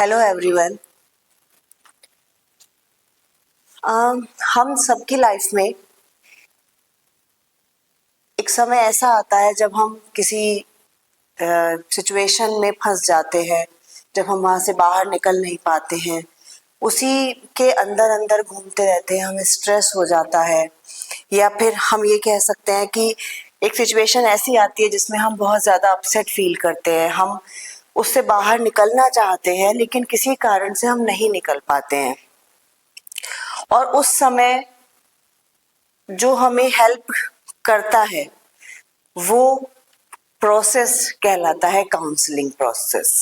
Hello everyone. हम सबकी life में एक समय ऐसा आता है जब हम किसी सिचुएशन में फंस जाते हैं, जब हम वहाँ से बाहर निकल नहीं पाते हैं, उसी के अंदर अंदर घूमते रहते हैं, हमें स्ट्रेस हो जाता है। या फिर हम ये कह सकते हैं कि एक सिचुएशन ऐसी आती है जिसमें हम बहुत ज़्यादा अपसेट फील करते हैं, हम उससे बाहर निकलना चाहते हैं लेकिन किसी कारण से हम नहीं निकल पाते हैं। और उस समय जो हमें हेल्प करता है वो प्रोसेस कहलाता है counselling process.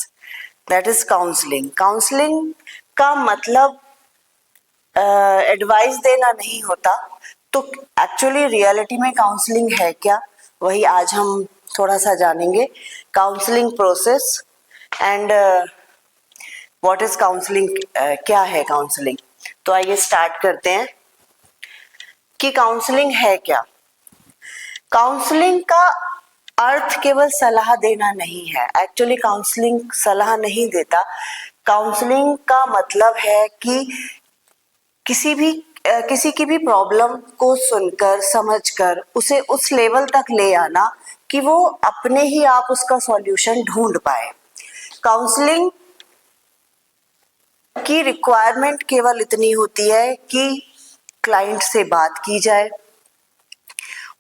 That is counselling. Counselling का मतलब एडवाइस देना नहीं होता। तो एक्चुअली रियलिटी में काउंसलिंग है क्या, वही आज हम थोड़ा सा जानेंगे। Counselling process and what is counselling, क्या है काउंसलिंग। तो आइए स्टार्ट करते हैं कि काउंसलिंग है क्या। काउंसलिंग का अर्थ केवल सलाह देना नहीं है। एक्चुअली काउंसलिंग सलाह नहीं देता। काउंसलिंग का मतलब है कि किसी की भी प्रॉब्लम को सुनकर समझकर उसे उस लेवल तक ले आना कि वो अपने ही आप उसका सॉल्यूशन ढूंढ पाए। काउंसलिंग की रिक्वायरमेंट केवल इतनी होती है कि क्लाइंट से बात की जाए,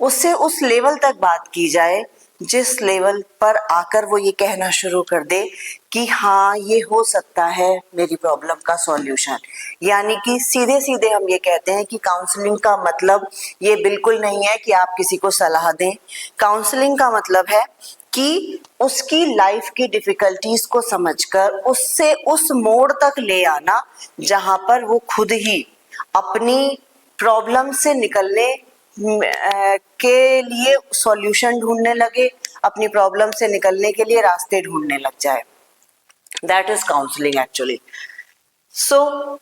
उससे उस लेवल तक बात की जाए जिस लेवल पर आकर वो ये कहना शुरू कर दे कि हाँ ये हो सकता है मेरी प्रॉब्लम का सॉल्यूशन। यानी कि सीधे सीधे हम ये कहते हैं कि काउंसलिंग का मतलब ये बिल्कुल नहीं है कि आप किसी को सलाह दें। काउंसलिंग का मतलब है कि उसकी लाइफ की डिफिकल्टीज को समझकर उससे उस मोड़ तक ले आना जहां पर वो खुद ही अपनी प्रॉब्लम से निकलने के लिए सॉल्यूशन ढूंढने लगे, अपनी प्रॉब्लम से निकलने के लिए रास्ते ढूंढने लग जाए। That is counselling actually. So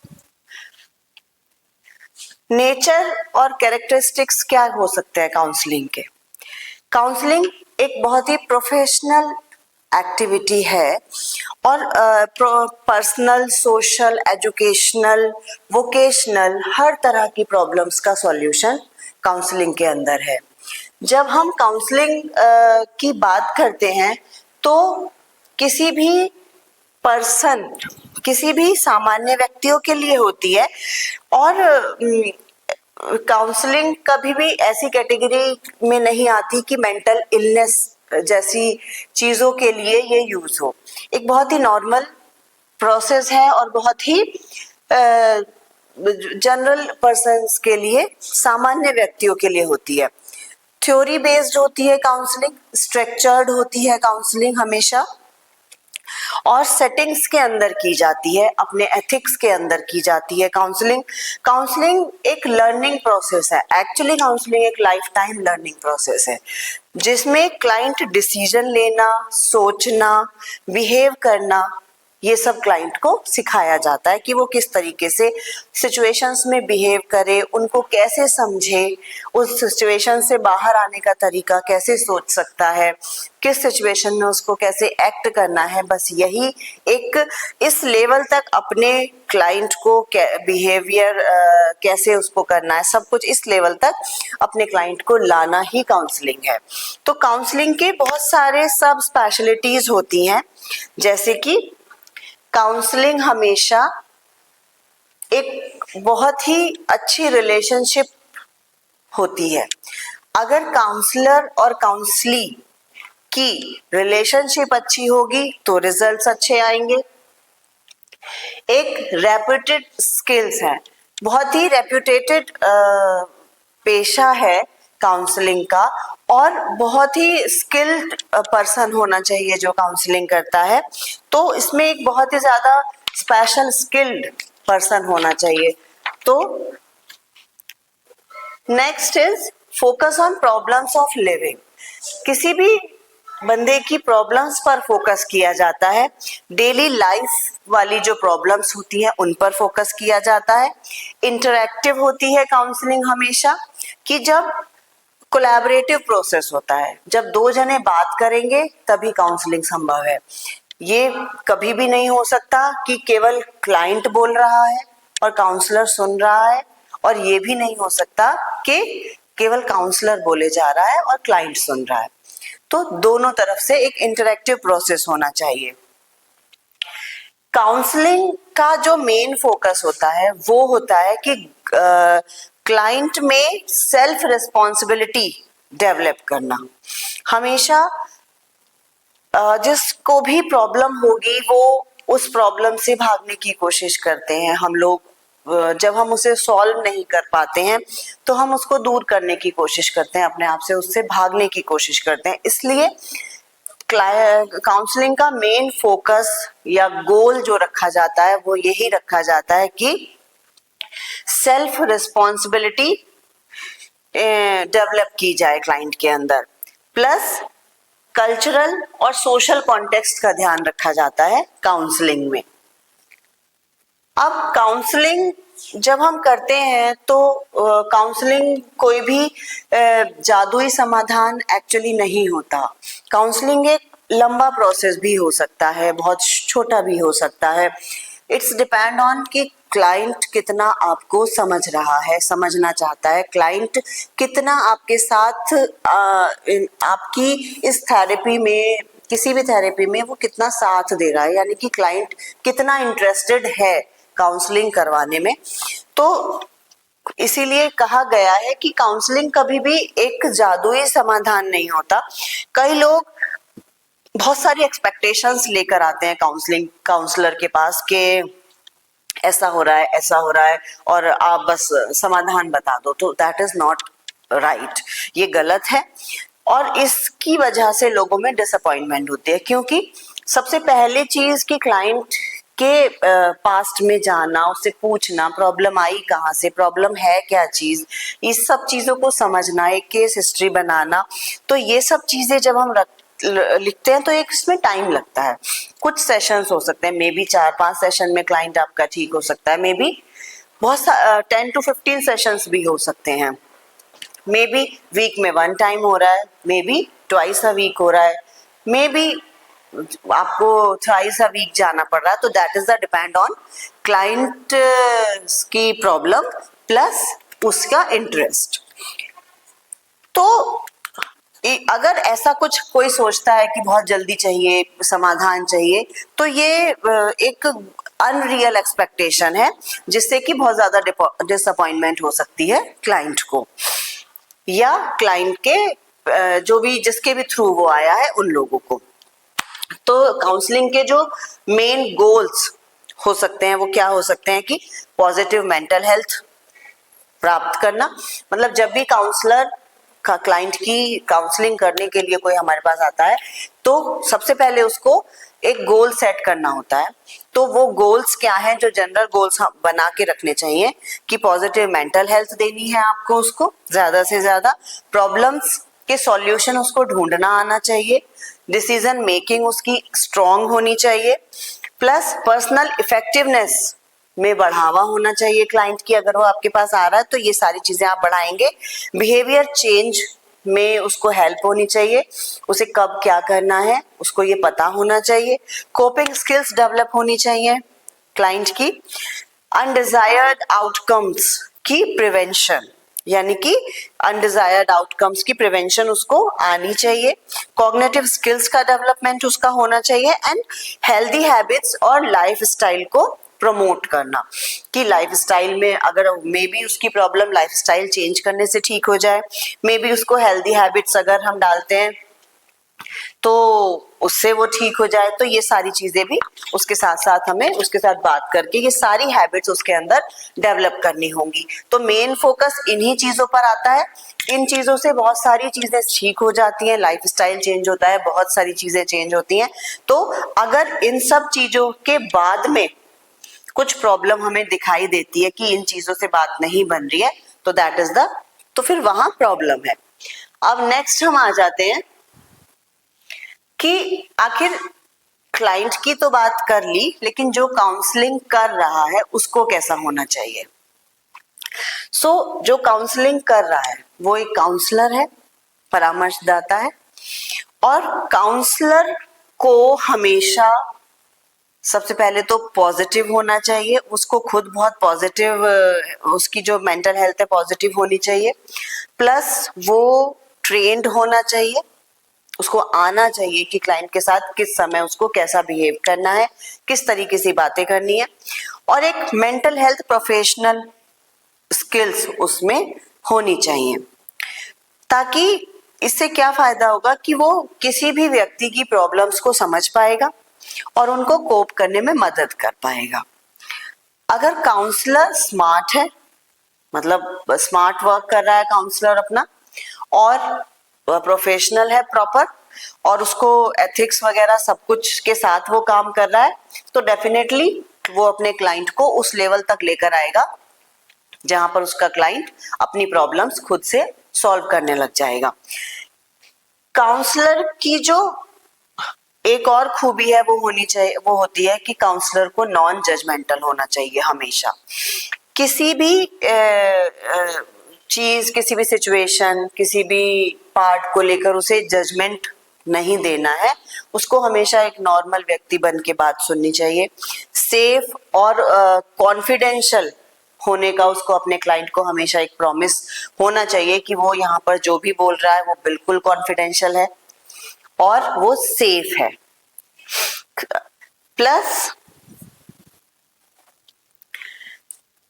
nature और कैरेक्टरिस्टिक्स क्या हो सकते हैं काउंसलिंग के। काउंसलिंग एक बहुत ही प्रोफेशनल एक्टिविटी है और पर्सनल, सोशल, एजुकेशनल, वोकेशनल हर तरह की प्रॉब्लम्स का सॉल्यूशन काउंसलिंग के अंदर है। जब हम काउंसलिंग की बात करते हैं तो किसी भी पर्सन, किसी भी सामान्य व्यक्तियों के लिए होती है। और काउंसलिंग कभी भी ऐसी कैटेगरी में नहीं आती कि मेंटल इलनेस जैसी चीजों के लिए ये यूज हो। एक बहुत ही नॉर्मल प्रोसेस है और बहुत ही जनरल पर्सन्स के लिए, सामान्य व्यक्तियों के लिए होती है। थ्योरी बेस्ड होती है काउंसलिंग, स्ट्रक्चर्ड होती है काउंसलिंग हमेशा, और सेटिंग्स के अंदर की जाती है, अपने एथिक्स के अंदर की जाती है काउंसलिंग। काउंसलिंग एक लर्निंग प्रोसेस है। एक्चुअली काउंसलिंग एक लाइफ टाइम लर्निंग प्रोसेस है जिसमें क्लाइंट डिसीजन लेना, सोचना, बिहेव करना, ये सब क्लाइंट को सिखाया जाता है कि वो किस तरीके से सिचुएशंस में बिहेव करे, उनको कैसे समझे, उस सिचुएशन से बाहर आने का तरीका कैसे सोच सकता है, किस सिचुएशन में उसको कैसे एक्ट करना है। बस यही एक इस लेवल तक अपने क्लाइंट को बिहेवियर कैसे उसको करना है, सब कुछ इस लेवल तक अपने क्लाइंट को लाना ही काउंसलिंग है। तो काउंसलिंग के बहुत सारे सब स्पेशलिटीज होती हैं, जैसे कि काउंसलिंग हमेशा एक बहुत ही अच्छी रिलेशनशिप होती है। अगर काउंसलर और काउंसली की रिलेशनशिप अच्छी होगी तो रिजल्ट्स अच्छे आएंगे। एक रेप्यूटेड स्किल्स है, बहुत ही रेप्यूटेटेड पेशा है काउंसलिंग का, और बहुत ही स्किल्ड पर्सन होना चाहिए जो काउंसलिंग करता है। तो इसमें एक बहुत ही ज्यादा स्पेशल स्किल्ड पर्सन होना चाहिए। तो next is focus on problems of living. किसी भी बंदे की प्रॉब्लम्स पर फोकस किया जाता है। डेली लाइफ वाली जो प्रॉब्लम्स होती हैं उन पर फोकस किया जाता है। इंटरैक्टिव होती है काउंसलिंग हमेशा, कि जब कोलैबोरेटिव प्रोसेस होता है, जब दो जने बात करेंगे तभी काउंसलिंग संभव है। ये कभी भी नहीं हो सकता कि केवल क्लाइंट बोल रहा है और काउंसलर सुन रहा है, और ये भी नहीं हो सकता कि केवल काउंसलर बोले जा रहा है और क्लाइंट सुन रहा है। तो दोनों तरफ से एक इंटरैक्टिव प्रोसेस होना चाहिए। काउंसलिंग का जो मेन फोकस होता है वो होता है कि क्लाइंट में सेल्फ रिस्पॉन्सिबिलिटी डेवलप करना। हमेशा जिसको भी प्रॉब्लम होगी वो उस प्रॉब्लम से भागने की कोशिश करते हैं हम लोग। जब हम उसे सॉल्व नहीं कर पाते हैं तो हम उसको दूर करने की कोशिश करते हैं, अपने आप से उससे भागने की कोशिश करते हैं। इसलिए काउंसलिंग का मेन फोकस या गोल जो रखा जाता है वो यही रखा जाता है कि सेल्फ रिस्पॉन्सिबिलिटी डेवलप की जाए क्लाइंट के अंदर, प्लस कल्चरल और सोशल कॉन्टेक्स्ट का ध्यान रखा जाता है काउंसलिंग में। अब काउंसलिंग जब हम करते हैं तो काउंसलिंग कोई भी जादुई समाधान एक्चुअली नहीं होता। काउंसलिंग एक लंबा प्रोसेस भी हो सकता है, बहुत छोटा भी हो सकता है। इट्स डिपेंड ऑन कि क्लाइंट कितना आपको समझ रहा है, समझना चाहता है, क्लाइंट कितना आपके साथ आपकी इस थेरेपी में, किसी भी थेरेपी में वो कितना साथ दे रहा है, यानी कि क्लाइंट कितना इंटरेस्टेड है काउंसलिंग करवाने में। तो इसीलिए कहा गया है कि काउंसलिंग कभी भी एक जादुई समाधान नहीं होता। कई लोग बहुत सारी एक्सपेक्टेशंस लेकर आते हैं काउंसलर के पास कि ऐसा हो रहा है, ऐसा हो रहा है और आप बस समाधान बता दो। तो दैट इज नॉट राइट, ये गलत है और इसकी वजह से लोगों में डिसअपॉइंटमेंट होती है। क्योंकि सबसे पहली चीज कि क्लाइंट के पास्ट में जाना, उससे पूछना प्रॉब्लम आई कहाँ से, प्रॉब्लम है क्या चीज, इस सब चीजों को समझना, एक केस हिस्ट्री बनाना। तो ये सब चीजें जब हम लिखते हैं तो एक इसमें टाइम लगता है। कुछ सेशंस हो सकते हैं, मे बी 4-5 सेशन में क्लाइंट आपका ठीक हो सकता है, मे बी बहुत 10 to 15 सेशंस भी हो सकते हैं, मे बी वीक में 1 टाइम हो रहा है, may be twice a week हो रहा है, मे बी आपको थ्राइस अ वीक जाना पड़ रहा है। तो that is the depend on client की प्रॉब्लम प्लस उसका इंटरेस्ट। तो अगर ऐसा कुछ कोई सोचता है कि बहुत जल्दी चाहिए, समाधान चाहिए, तो ये एक अनरियल एक्सपेक्टेशन है जिससे कि बहुत ज्यादा डिसअपॉइंटमेंट हो सकती है क्लाइंट को या क्लाइंट के जो भी जिसके भी थ्रू वो आया है उन लोगों को। तो काउंसलिंग के जो मेन गोल्स हो सकते हैं वो क्या हो सकते हैं कि पॉजिटिव मेंटल हेल्थ प्राप्त करना। मतलब जब भी काउंसलर का क्लाइंट की काउंसलिंग करने के लिए कोई हमारे पास आता है तो सबसे पहले उसको एक गोल सेट करना होता है। तो वो गोल्स क्या हैं, जो जनरल गोल्स हम बना के रखने चाहिए कि पॉजिटिव मेंटल हेल्थ देनी है आपको, उसको ज्यादा से ज्यादा प्रॉब्लम्स के सॉल्यूशन उसको ढूंढना आना चाहिए, डिसीजन मेकिंग उसकी स्ट्रांग होनी चाहिए, प्लस पर्सनल इफेक्टिवनेस में बढ़ावा होना चाहिए क्लाइंट की। अगर वो आपके पास आ रहा है तो ये सारी चीजें आप बढ़ाएंगे। बिहेवियर चेंज में उसको हेल्प होनी चाहिए, उसे कब क्या करना है उसको ये पता होना चाहिए, कोपिंग स्किल्स डेवलप होनी चाहिए क्लाइंट की, अनडिजायर्ड आउटकम्स की प्रिवेंशन, यानी कि अनडिजायर्ड आउटकम्स की प्रिवेंशन उसको आनी चाहिए, कॉग्निटिव स्किल्स का डेवलपमेंट उसका होना चाहिए, एंड हेल्दी हैबिट्स और लाइफ स्टाइल को प्रमोट करना कि लाइफस्टाइल में अगर मे बी उसकी प्रॉब्लम लाइफस्टाइल चेंज करने से ठीक हो जाए, मे बी उसको हेल्दी हैबिट्स अगर हम डालते हैं तो उससे वो ठीक हो जाए। तो ये सारी चीजें भी उसके साथ साथ हमें उसके साथ बात करके ये सारी हैबिट्स उसके अंदर डेवलप करनी होंगी। तो मेन फोकस इन्हीं चीजों पर आता है। इन चीजों से बहुत सारी चीजें ठीक हो जाती हैं, लाइफस्टाइल चेंज होता है, बहुत सारी चीजें चेंज होती हैं। तो अगर इन सब चीजों के बाद में कुछ प्रॉब्लम हमें दिखाई देती है कि इन चीजों से बात नहीं बन रही है तो दैट इज द, तो फिर वहां प्रॉब्लम है। अब नेक्स्ट हम आ जाते हैं कि आखिर क्लाइंट की तो बात कर ली, लेकिन जो काउंसलिंग कर रहा है उसको कैसा होना चाहिए। जो काउंसलिंग कर रहा है वो एक काउंसलर है, परामर्शदाता है, और काउंसलर को हमेशा सबसे पहले तो पॉजिटिव होना चाहिए, उसको खुद बहुत पॉजिटिव, उसकी जो मेंटल हेल्थ है पॉजिटिव होनी चाहिए, प्लस वो ट्रेन्ड होना चाहिए, उसको आना चाहिए कि क्लाइंट के साथ किस समय उसको कैसा बिहेव करना है, किस तरीके से बातें करनी है, और एक मेंटल हेल्थ प्रोफेशनल स्किल्स उसमें होनी चाहिए। ताकि इससे क्या फायदा होगा कि वो किसी भी व्यक्ति की प्रॉब्लम्स को समझ पाएगा और उनको कोप करने में मदद कर पाएगा। अगर काउंसलर स्मार्ट है, मतलब स्मार्ट वर्क कर रहा है काउंसलर अपना, और प्रोफेशनल है प्रॉपर, और उसको एथिक्स वगैरह सब कुछ के साथ वो काम कर रहा है, तो डेफिनेटली वो अपने क्लाइंट को उस लेवल तक लेकर आएगा जहां पर उसका क्लाइंट अपनी प्रॉब्लम्स खुद से सॉल्व करने लग जाएगा। काउंसलर की जो एक और खूबी है वो होती है कि काउंसलर को नॉन जजमेंटल होना चाहिए हमेशा। किसी भी चीज, किसी भी सिचुएशन, किसी भी पार्ट को लेकर उसे जजमेंट नहीं देना है, उसको हमेशा एक नॉर्मल व्यक्ति बन के बात सुननी चाहिए। सेफ और कॉन्फिडेंशियल होने का उसको अपने क्लाइंट को हमेशा एक प्रॉमिस होना चाहिए कि वो यहाँ पर जो भी बोल रहा है वो बिल्कुल कॉन्फिडेंशियल है और वो सेफ है। प्लस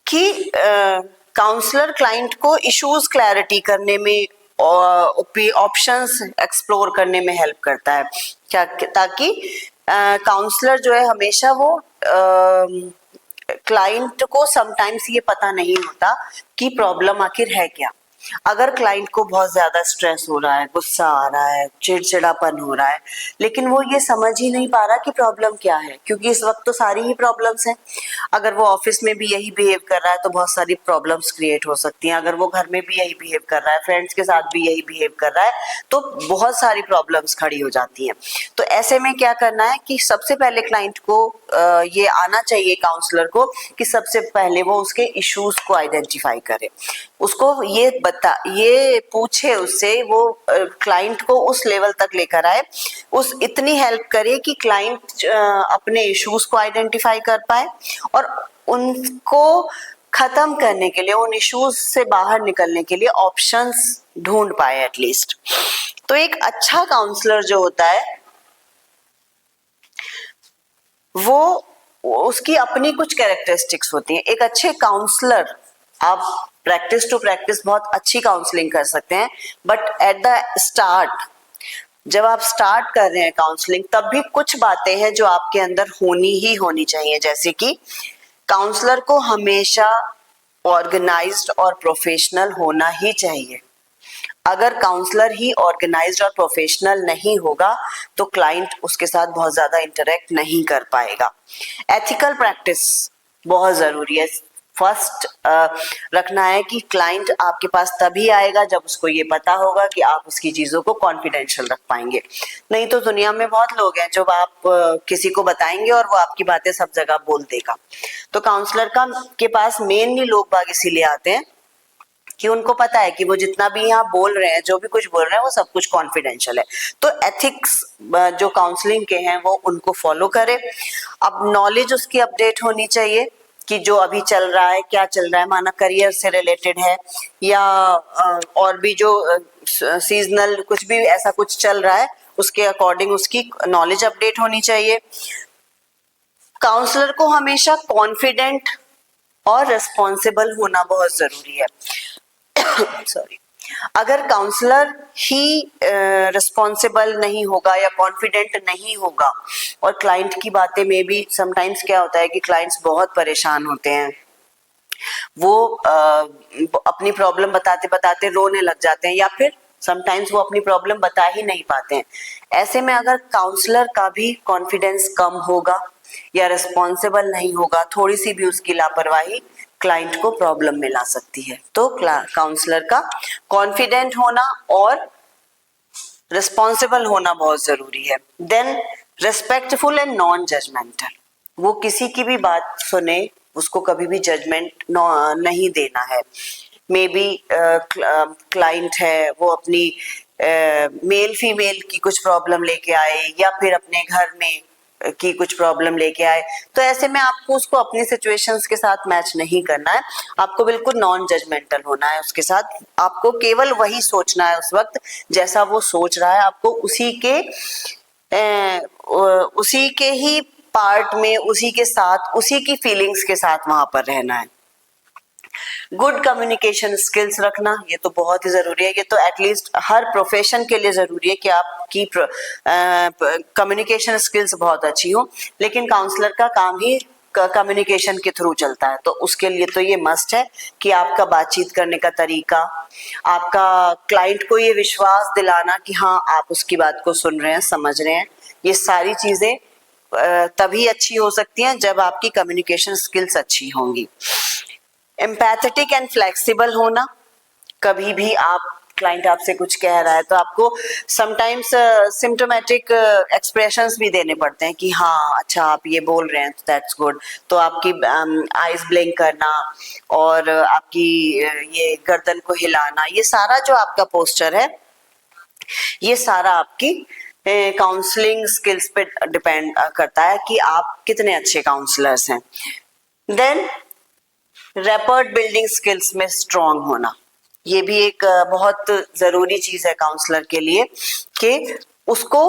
कि काउंसलर क्लाइंट को इश्यूज क्लैरिटी करने में और ऑप्शंस एक्सप्लोर करने में हेल्प करता है, क्या, ताकि काउंसलर जो है हमेशा वो क्लाइंट को समटाइम्स ये पता नहीं होता कि प्रॉब्लम आखिर है क्या। अगर क्लाइंट को बहुत ज्यादा स्ट्रेस हो रहा है, गुस्सा आ रहा है, चिड़चिड़ापन हो रहा है, लेकिन वो ये समझ ही नहीं पा रहा कि प्रॉब्लम क्या है, क्योंकि इस वक्त तो सारी ही प्रॉब्लम्स हैं। अगर वो ऑफिस में भी यही बिहेव कर रहा है तो बहुत सारी प्रॉब्लम्स क्रिएट हो सकती हैं। अगर वो घर में भी यही बिहेव कर रहा है, फ्रेंड्स के साथ भी यही बिहेव कर रहा है, तो बहुत सारी प्रॉब्लम्स खड़ी हो जाती हैं। तो ऐसे में क्या करना है कि सबसे पहले क्लाइंट को ये आना चाहिए काउंसलर को कि सबसे पहले वो उसके इश्यूज को आइडेंटिफाई करे, उसको ये पूछे उससे, वो क्लाइंट को उस लेवल तक लेकर आए, उस इतनी हेल्प करे कि क्लाइंट अपने इश्यूज को आइडेंटिफाई कर पाए और उनको खत्म करने के लिए, उन इश्यूज से बाहर निकलने के लिए ऑप्शंस ढूंढ पाए एटलीस्ट। तो एक अच्छा काउंसलर जो होता है वो उसकी अपनी कुछ कैरेक्टरिस्टिक्स होती हैं। एक अच्छे काउंसलर, आप प्रैक्टिस टू प्रैक्टिस बहुत अच्छी काउंसलिंग कर सकते हैं, बट एट द स्टार्ट, जब आप स्टार्ट कर रहे हैं काउंसलिंग, तब भी कुछ बातें हैं जो आपके अंदर होनी ही होनी चाहिए। जैसे कि काउंसलर को हमेशा ऑर्गेनाइज्ड और प्रोफेशनल होना ही चाहिए। अगर काउंसलर ही ऑर्गेनाइज्ड और प्रोफेशनल नहीं होगा तो क्लाइंट उसके साथ बहुत ज्यादा इंटरेक्ट नहीं कर पाएगा। एथिकल प्रैक्टिस बहुत जरूरी है। फर्स्ट रखना है कि क्लाइंट आपके पास तभी आएगा जब उसको ये पता होगा कि आप उसकी चीजों को कॉन्फिडेंशियल रख पाएंगे। नहीं तो दुनिया में बहुत लोग हैं जो आप किसी को बताएंगे और वो आपकी बातें सब जगह बोल देगा। तो काउंसलर के पास मेनली लोग बाग इसीलिए आते हैं कि उनको पता है कि वो जितना भी यहाँ बोल रहे हैं, जो भी कुछ बोल रहे हैं, वो सब कुछ कॉन्फिडेंशियल है। तो एथिक्स जो काउंसलिंग के हैं वो उनको फॉलो करे। अब नॉलेज उसकी अपडेट होनी चाहिए कि जो अभी चल रहा है, क्या चल रहा है, माना करियर से रिलेटेड है या और भी जो सीजनल कुछ भी ऐसा कुछ चल रहा है, उसके अकॉर्डिंग उसकी नॉलेज अपडेट होनी चाहिए। काउंसलर को हमेशा कॉन्फिडेंट और रिस्पॉन्सिबल होना बहुत जरूरी है। सॉरी, अगर काउंसलर ही रिस्पॉन्सिबल नहीं होगा या कॉन्फिडेंट नहीं होगा, और क्लाइंट की बातें में भी समटाइम्स क्या होता है कि क्लाइंट्स बहुत परेशान होते हैं, वो अपनी प्रॉब्लम बताते बताते रोने लग जाते हैं या फिर समटाइम्स वो अपनी प्रॉब्लम बता ही नहीं पाते हैं। ऐसे में अगर काउंसलर का भी कॉन्फिडेंस कम होगा या रिस्पॉन्सिबल नहीं होगा, थोड़ी सी भी उसकी लापरवाही क्लाइंट को प्रॉब्लम में ला सकती है। तो काउंसलर का कॉन्फिडेंट होना और रिस्पॉन्सिबल होना बहुत जरूरी है। Then respectful and non judgmental, वो किसी की भी बात सुने, उसको कभी भी जजमेंट नहीं देना है। मे बी क्लाइंट है, वो अपनी मेल फीमेल की कुछ प्रॉब्लम लेके आए या फिर अपने घर में की कुछ प्रॉब्लम लेके आए, तो ऐसे में आपको उसको अपनी सिचुएशंस के साथ मैच नहीं करना है। आपको बिल्कुल नॉन जजमेंटल होना है उसके साथ। आपको केवल वही सोचना है उस वक्त जैसा वो सोच रहा है। आपको उसी के ही पार्ट में, उसी के साथ, उसी की फीलिंग्स के साथ वहां पर रहना है। गुड कम्युनिकेशन स्किल्स रखना ये तो बहुत ही जरूरी है। ये तो एटलीस्ट हर प्रोफेशन के लिए जरूरी है कि आपकी कम्युनिकेशन स्किल्स बहुत अच्छी हो। लेकिन काउंसलर का काम ही कम्युनिकेशन के थ्रू चलता है, तो उसके लिए तो ये मस्ट है कि आपका बातचीत करने का तरीका, आपका क्लाइंट को ये विश्वास दिलाना कि हाँ आप उसकी बात को सुन रहे हैं, समझ रहे हैं, ये सारी चीजें तभी अच्छी हो सकती हैं जब आपकी कम्युनिकेशन स्किल्स अच्छी होंगी। एम्पैथेटिक एंड फ्लेक्सिबल होना, कभी भी आप क्लाइंट आपसे कुछ कह रहा है तो आपको समटाइम्स सिम्टोमेटिक एक्सप्रेशंस भी देने पड़ते हैं कि हाँ अच्छा आप ये बोल रहे हैं तो दैट्स गुड। तो आपकी आईज ब्लिंक करना और आपकी ये गर्दन को हिलाना, ये सारा जो आपका पोस्चर है, ये सारा आपकी काउंसलिंग स्किल्स पे डिपेंड करता है कि आप कितने अच्छे काउंसलर्स हैं। देन रैपर्ड बिल्डिंग स्किल्स में स्ट्रांग होना, ये भी एक बहुत जरूरी चीज है काउंसलर के लिए कि उसको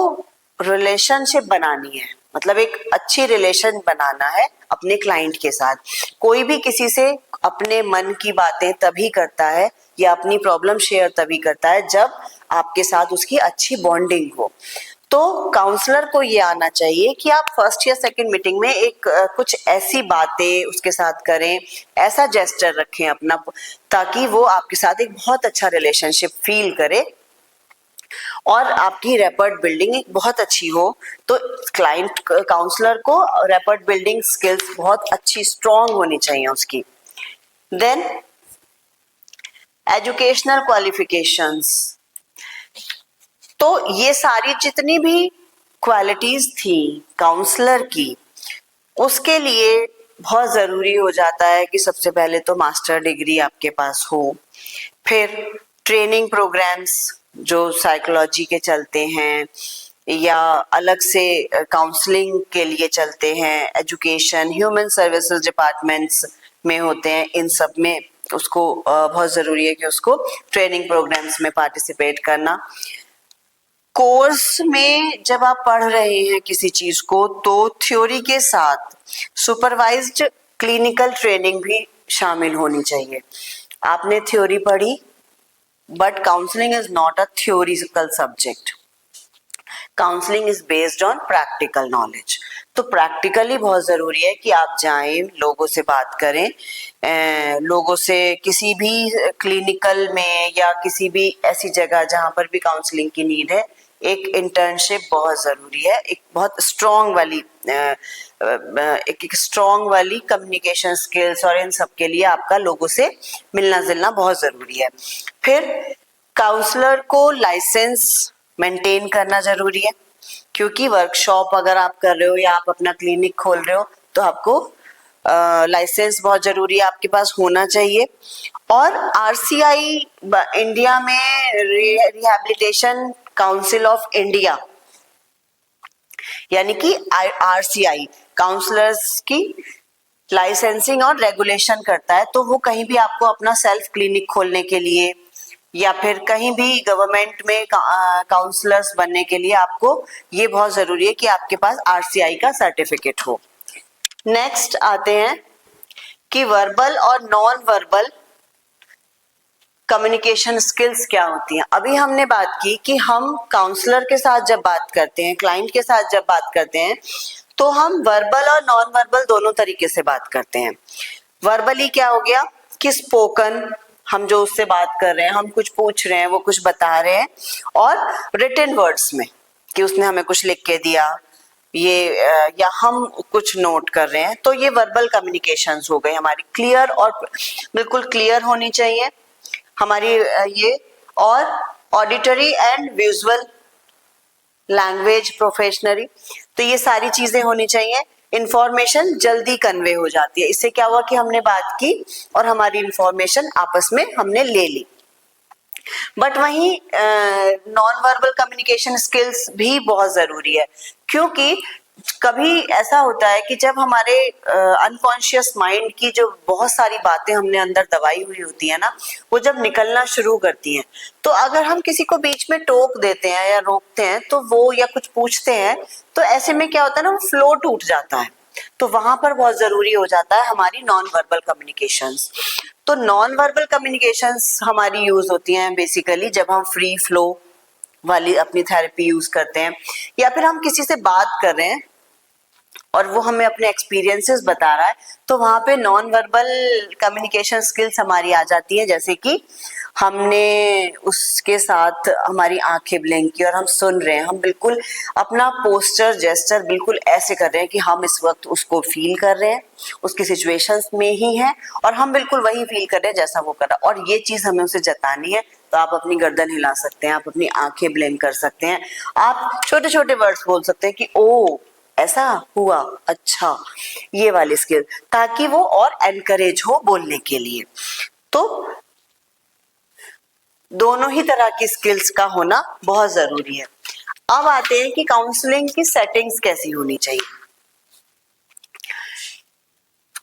रिलेशनशिप बनानी है, मतलब एक अच्छी रिलेशन बनाना है अपने क्लाइंट के साथ। कोई भी किसी से अपने मन की बातें तभी करता है या अपनी प्रॉब्लम शेयर तभी करता है जब आपके साथ उसकी अच्छी बॉन्डिंग हो। तो काउंसलर को ये आना चाहिए कि आप फर्स्ट या सेकंड मीटिंग में एक कुछ ऐसी बातें उसके साथ करें, ऐसा जेस्चर रखें अपना, ताकि वो आपके साथ एक बहुत अच्छा रिलेशनशिप फील करे और आपकी रैपर्ड बिल्डिंग एक बहुत अच्छी हो। तो क्लाइंट काउंसलर को रैपर्ड बिल्डिंग स्किल्स बहुत अच्छी स्ट्रॉन्ग होनी चाहिए उसकी। देन एजुकेशनल क्वालिफिकेशंस, तो ये सारी जितनी भी क्वालिटीज थी काउंसलर की, उसके लिए बहुत जरूरी हो जाता है कि सबसे पहले तो मास्टर डिग्री आपके पास हो, फिर ट्रेनिंग प्रोग्राम्स जो साइकोलॉजी के चलते हैं या अलग से काउंसलिंग के लिए चलते हैं, एजुकेशन ह्यूमन सर्विसेज डिपार्टमेंट्स में होते हैं, इन सब में उसको बहुत जरूरी है कि उसको ट्रेनिंग प्रोग्राम्स में पार्टिसिपेट करना। कोर्स में जब आप पढ़ रहे हैं किसी चीज को तो थ्योरी के साथ सुपरवाइज्ड क्लिनिकल ट्रेनिंग भी शामिल होनी चाहिए। आपने थ्योरी पढ़ी but counselling is not a theoretical subject, counselling is based on practical knowledge. तो प्रैक्टिकली बहुत जरूरी है कि आप जाएं, लोगों से बात करें, लोगों से किसी भी क्लिनिकल में या किसी भी ऐसी जगह जहां पर भी काउंसलिंग की नीड है, एक इंटर्नशिप बहुत जरूरी है। एक बहुत स्ट्रॉन्ग वाली कम्युनिकेशन स्किल्स और इन सब के लिए आपका लोगों से मिलना जुलना बहुत जरूरी है। फिर काउंसलर को लाइसेंस मेंटेन करना जरूरी है, क्योंकि वर्कशॉप अगर आप कर रहे हो या आप अपना क्लिनिक खोल रहे हो तो आपको लाइसेंस बहुत जरूरी है, आपके पास होना चाहिए। और आरसीआई इंडिया में रिहैबिलिटेशन काउंसिल ऑफ इंडिया यानी कि आरसीआई काउंसलर्स की लाइसेंसिंग और रेगुलेशन करता है। तो वो कहीं भी आपको अपना सेल्फ क्लिनिक खोलने के लिए या फिर कहीं भी गवर्नमेंट में काउंसलर्स बनने के लिए आपको ये बहुत जरूरी है कि आपके पास आरसीआई का सर्टिफिकेट हो। नेक्स्ट आते हैं कि वर्बल और नॉन वर्बल कम्युनिकेशन स्किल्स क्या होती हैं। अभी हमने बात की कि हम काउंसलर के साथ जब बात करते हैं, क्लाइंट के साथ जब बात करते हैं, तो हम वर्बल और नॉन वर्बल दोनों तरीके से बात करते हैं। वर्बली क्या हो गया कि स्पोकन, हम जो उससे बात कर रहे हैं, हम कुछ पूछ रहे हैं, वो कुछ बता रहे हैं, और रिटन वर्ड्स में कि उसने हमें कुछ लिख के दिया, ये या हम कुछ नोट कर रहे हैं, तो ये वर्बल कम्युनिकेशंस हो गई हमारी। क्लियर और बिल्कुल क्लियर होनी चाहिए हमारी ये, और auditory and visual language professionally, तो ये सारी चीजें होनी चाहिए। इंफॉर्मेशन जल्दी कन्वे हो जाती है, इससे क्या हुआ कि हमने बात की और हमारी इंफॉर्मेशन आपस में हमने ले ली। बट वहीं नॉन वर्बल कम्युनिकेशन स्किल्स भी बहुत जरूरी है, क्योंकि कभी ऐसा होता है कि जब हमारे अनकॉन्शियस माइंड की जो बहुत सारी बातें हमने अंदर दबाई हुई होती है ना, वो जब निकलना शुरू करती हैं, तो अगर हम किसी को बीच में टोक देते हैं या रोकते हैं तो वो, या कुछ पूछते हैं, तो ऐसे में क्या होता है ना, वो फ्लो टूट जाता है। तो वहां पर बहुत जरूरी हो जाता है हमारी नॉन वर्बल कम्युनिकेशंस। तो नॉन वर्बल कम्युनिकेशंस हमारी यूज होती हैं बेसिकली जब हम फ्री फ्लो वाली अपनी थेरेपी यूज करते हैं, या फिर हम किसी से बात कर रहे हैं और वो हमें अपने एक्सपीरियंसेस बता रहा है, तो वहां पे नॉन वर्बल कम्युनिकेशन स्किल्स हमारी आ जाती है, जैसे कि हमने उसके साथ हमारी आंखें ब्लिंक की और हम सुन रहे हैं, हम बिल्कुल अपना पोस्चर जेस्चर बिल्कुल ऐसे कर रहे हैं कि हम इस वक्त उसको फील कर रहे हैं, उसकी सिचुएशंस में ही हैं और हम बिल्कुल वही फील कर रहे हैं जैसा वो कर रहा है, और ये चीज हमें उसे जतानी है। तो आप अपनी गर्दन हिला सकते हैं, आप अपनी आंखें ब्लिंक कर सकते हैं, आप छोटे छोटे वर्ड्स बोल सकते हैं कि ओ ऐसा हुआ, अच्छा, ये वाली स्किल, ताकि वो और एनकरेज हो बोलने के लिए। तो दोनों ही तरह की स्किल्स का होना बहुत जरूरी है। अब आते हैं कि काउंसलिंग की सेटिंग्स कैसी होनी चाहिए।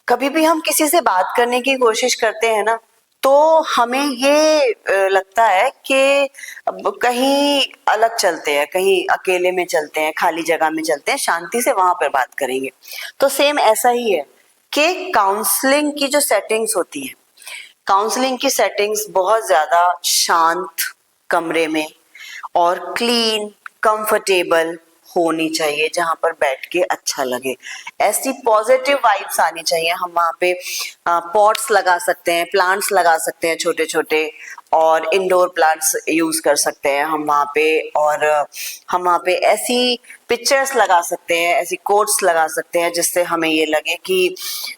कभी भी हम किसी से बात करने की कोशिश करते हैं ना, तो हमें ये लगता है कि कहीं अलग चलते हैं, कहीं अकेले में चलते हैं, खाली जगह में चलते हैं, शांति से वहां पर बात करेंगे। तो सेम ऐसा ही है कि काउंसलिंग की जो सेटिंग्स होती है, काउंसलिंग की सेटिंग्स बहुत ज्यादा शांत कमरे में और क्लीन कंफर्टेबल होनी चाहिए, जहां पर बैठ के अच्छा लगे। ऐसी पॉजिटिव वाइब्स आनी चाहिए। हम वहां पे पॉट्स लगा सकते हैं, प्लांट्स लगा सकते हैं छोटे छोटे, और इंडोर प्लांट्स यूज कर सकते हैं हम वहाँ पे, और हम वहाँ पे ऐसी पिक्चर्स लगा सकते हैं, ऐसी कोट्स लगा सकते हैं जिससे हमें ये लगे कि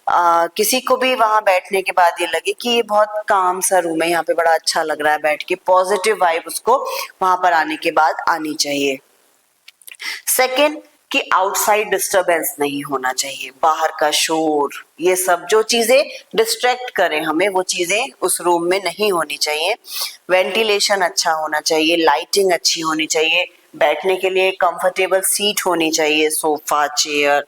किसी को भी वहाँ बैठने के बाद ये लगे कि ये बहुत काम सा रूम है, यहाँ पे बड़ा अच्छा लग रहा है बैठ के, पॉजिटिव वाइब उसको वहां पर आने के बाद आनी चाहिए। सेकेंड, कि आउटसाइड डिस्टरबेंस नहीं होना चाहिए, बाहर का शोर, ये सब जो चीजें डिस्ट्रैक्ट करें हमें, वो चीजें उस रूम में नहीं होनी चाहिए। वेंटिलेशन अच्छा होना चाहिए, लाइटिंग अच्छी होनी चाहिए, बैठने के लिए कंफर्टेबल सीट होनी चाहिए, सोफा चेयर,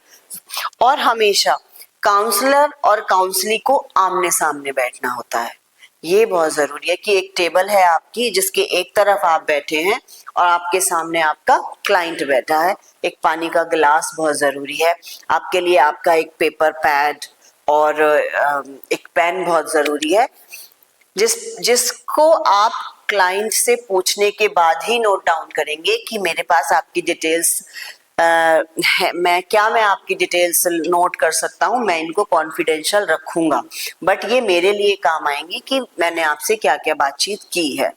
और हमेशा काउंसलर और काउंसली को आमने सामने बैठना होता है। ये बहुत जरूरी है कि एक टेबल है आपकी जिसके एक तरफ आप बैठे हैं और आपके सामने आपका क्लाइंट बैठा है, एक पानी का गिलास बहुत जरूरी है आपके लिए, आपका एक पेपर पैड और एक पेन बहुत जरूरी है, जिसको आप क्लाइंट से पूछने के बाद ही नोट डाउन करेंगे कि मेरे पास आपकी डिटेल्स है, मैं आपकी डिटेल्स नोट कर सकता हूँ, मैं इनको कॉन्फिडेंशियल रखूंगा, बट ये मेरे लिए काम आएंगी कि मैंने आपसे क्या क्या बातचीत की है।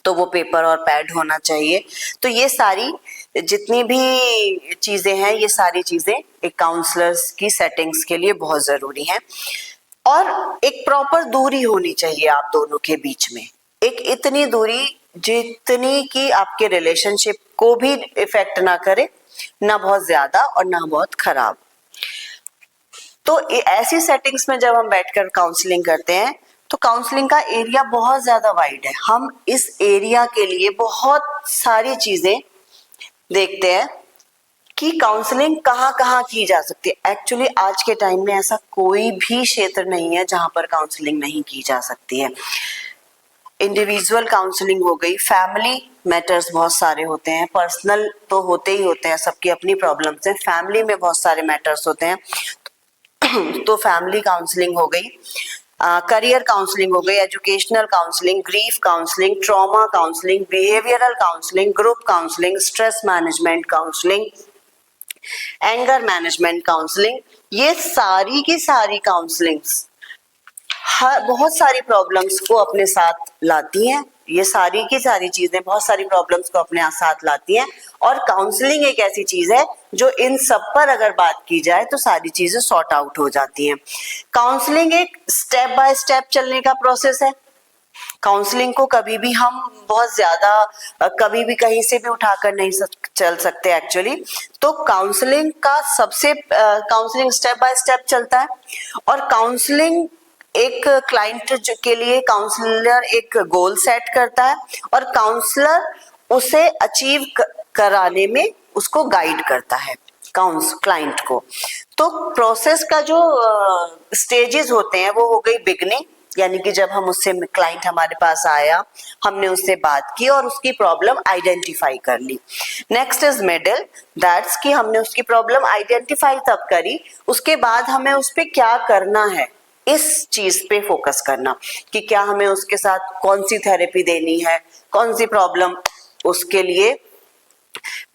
तो वो पेपर और पैड होना चाहिए। तो ये सारी जितनी भी चीजें हैं, ये सारी चीजें एक काउंसलर्स की सेटिंग्स के लिए बहुत जरूरी हैं। और एक प्रॉपर दूरी होनी चाहिए आप दोनों के बीच में, एक इतनी दूरी जितनी कि आपके रिलेशनशिप को भी इफेक्ट ना करे, ना बहुत ज्यादा और ना बहुत खराब। तो ऐसी सेटिंग्स में जब हम बैठकर काउंसलिंग करते हैं, तो काउंसलिंग का एरिया बहुत ज्यादा वाइड है। हम इस एरिया के लिए बहुत सारी चीजें देखते हैं कि काउंसलिंग कहाँ कहाँ की जा सकती है। एक्चुअली आज के टाइम में ऐसा कोई भी क्षेत्र नहीं है जहां पर काउंसलिंग नहीं की जा सकती है। इंडिविजुअल काउंसलिंग हो गई, फैमिली मैटर्स बहुत सारे होते हैं, पर्सनल तो होते ही होते हैं, सबकी अपनी प्रॉब्लम्स हैं, फैमिली में बहुत सारे मैटर्स होते हैं, तो फैमिली काउंसलिंग हो गई, करियर काउंसलिंग हो गई, educational counselling, grief counselling, trauma counselling, behavioural counselling, group counselling, stress management counselling, anger management counselling, ये सारी की सारी काउंसलिंग्स बहुत सारी प्रॉब्लम्स को अपने साथ लाती हैं। ये सारी की सारी चीजें बहुत सारी प्रॉब्लम्स को अपने साथ लाती हैं, और काउंसलिंग एक ऐसी चीज है जो इन सब पर अगर बात की जाए तो सारी चीजें सॉर्ट आउट हो जाती हैं। काउंसलिंग एक स्टेप बाय स्टेप चलने का प्रोसेस है। काउंसलिंग को कभी भी हम बहुत ज्यादा कभी भी कहीं से भी उठाकर नहीं चल सकते एक्चुअली। तो काउंसलिंग का काउंसलिंग स्टेप बाय स्टेप चलता है, और काउंसलिंग एक क्लाइंट के लिए काउंसलर एक गोल सेट करता है और काउंसलर उसे अचीव कराने में उसको गाइड करता है क्लाइंट को। तो प्रोसेस का जो स्टेजेस होते हैं वो हो गई बिगनिंग, यानी कि जब हम उससे क्लाइंट हमारे पास आया, हमने उससे बात की और उसकी प्रॉब्लम आइडेंटिफाई कर ली। नेक्स्ट इज मिडिल, दैट्स कि हमने उसकी प्रॉब्लम आइडेंटिफाई तब करी, उसके बाद हमें उस पे क्या करना है इस चीज पे फोकस करना कि क्या हमें उसके साथ कौन सी थेरेपी देनी है, कौन सी प्रॉब्लम उसके लिए,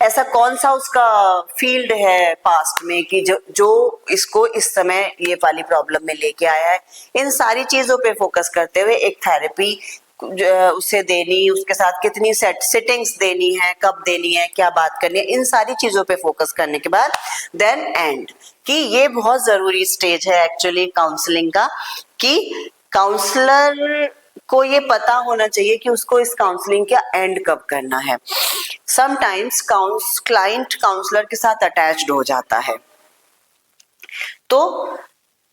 ऐसा कौन सा उसका फील्ड है पास्ट में कि जो इसको इस समय ये वाली प्रॉब्लम में लेके आया है। इन सारी चीजों पे फोकस करते हुए एक थेरेपी उसे देनी, उसके साथ कितनी सिटिंग्स देनी है, कब देनी है, क्या बात करनी है, इन सारी चीजों पे फोकस करने के बाद देन एंड, कि ये बहुत जरूरी स्टेज है एक्चुअली काउंसलिंग का, कि काउंसलर को ये पता होना चाहिए कि उसको इस काउंसलिंग का एंड कब करना है। समटाइम्स क्लाइंट काउंसलर के साथ अटैच्ड हो जाता है, तो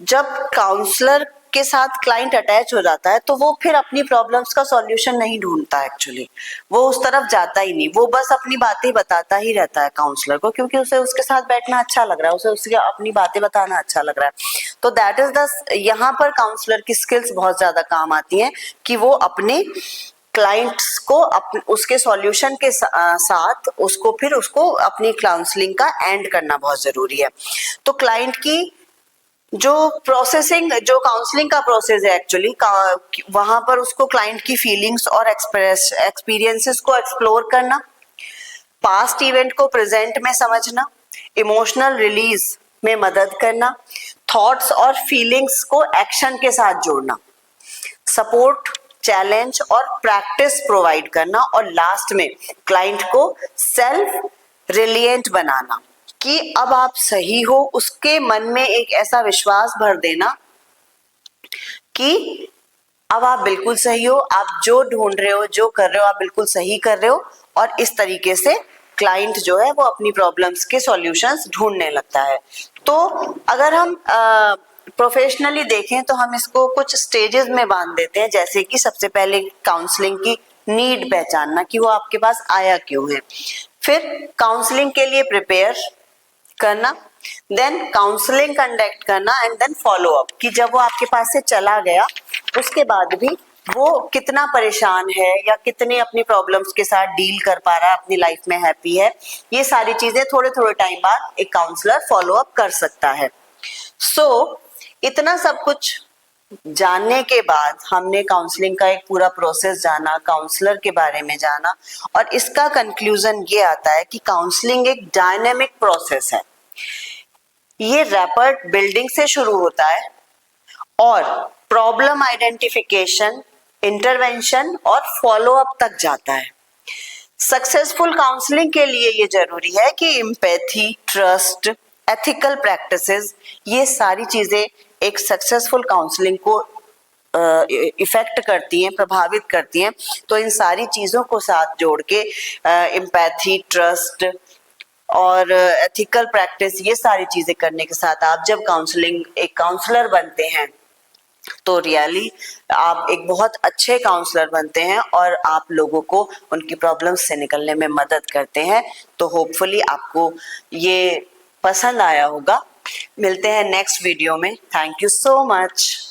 जब काउंसलर के साथ क्लाइंट अटैच हो जाता है तो वो फिर अपनी प्रॉब्लम्स का सॉल्यूशन नहीं ढूंढता, एक्चुअली वो उस तरफ जाता ही नहीं, वो बस अपनी बातें बताता ही रहता है काउंसलर को, क्योंकि उसे उसके साथ बैठना अच्छा लग रहा है, उसे उसकी अपनी बातें बताना अच्छा लग रहा है। तो दैट इज द, यहाँ पर काउंसलर की स्किल्स बहुत ज्यादा काम आती हैं कि वो अपने क्लाइंट्स को उसके सॉल्यूशन के साथ उसको अपनी काउंसलिंग का एंड करना बहुत जरूरी है। तो क्लाइंट की जो जो काउंसलिंग का प्रोसेस है एक्चुअली, वहां पर उसको क्लाइंट की फीलिंग्स और एक्सपीरियंसेस को एक्सप्लोर करना, पास्ट इवेंट को प्रेजेंट में समझना, इमोशनल रिलीज में मदद करना, थॉट्स और फीलिंग्स को एक्शन के साथ जोड़ना, सपोर्ट, चैलेंज और प्रैक्टिस प्रोवाइड करना, और लास्ट में क्लाइंट को सेल्फ रिलिएंट बनाना कि अब आप सही हो, उसके मन में एक ऐसा विश्वास भर देना कि अब आप बिल्कुल सही हो, आप जो ढूंढ रहे हो, जो कर रहे हो, आप बिल्कुल सही कर रहे हो, और इस तरीके से क्लाइंट जो है वो अपनी प्रॉब्लम्स के सॉल्यूशंस ढूंढने लगता है। तो अगर हम प्रोफेशनली देखें तो हम इसको कुछ स्टेजेस में बांध देते हैं, जैसे कि सबसे पहले काउंसलिंग की नीड पहचानना कि वो आपके पास आया क्यों है, फिर काउंसलिंग के लिए प्रिपेयर करना, देन काउंसलिंग कंडक्ट करना, एंड देन फॉलो अप कि जब वो आपके पास से चला गया उसके बाद भी वो कितना परेशान है या कितने अपनी प्रॉब्लम्स के साथ डील कर पा रहा है, अपनी लाइफ में हैप्पी है, ये सारी चीजें थोड़े थोड़े टाइम बाद एक काउंसलर फॉलो अप कर सकता है। इतना सब कुछ जानने के बाद हमने काउंसलिंग का एक पूरा प्रोसेस जाना, काउंसलर के बारे में जाना, और इसका कंक्लूजन ये आता है कि काउंसलिंग एक डायनेमिक प्रोसेस है। ये रैपिड बिल्डिंग से शुरू होता है और प्रॉब्लम आइडेंटिफिकेशन, इंटरवेंशन और फॉलो अप तक जाता है। सक्सेसफुल काउंसलिंग के लिए ये जरूरी है कि एम्पैथी, ट्रस्ट, एथिकल प्रैक्टिसेस, ये सारी चीजें एक सक्सेसफुल काउंसलिंग को इफेक्ट करती हैं, प्रभावित करती हैं। तो इन सारी चीजों को साथ जोड़ के एम्पैथी, ट्रस्ट और एथिकल प्रैक्टिस, ये सारी चीजें करने के साथ आप जब एक काउंसलर बनते हैं तो रियली आप एक बहुत अच्छे काउंसलर बनते हैं और आप लोगों को उनकी प्रॉब्लम्स से निकलने में मदद करते हैं। तो होपफुली आपको ये पसंद आया होगा। मिलते हैं नेक्स्ट वीडियो में। Thank you so much.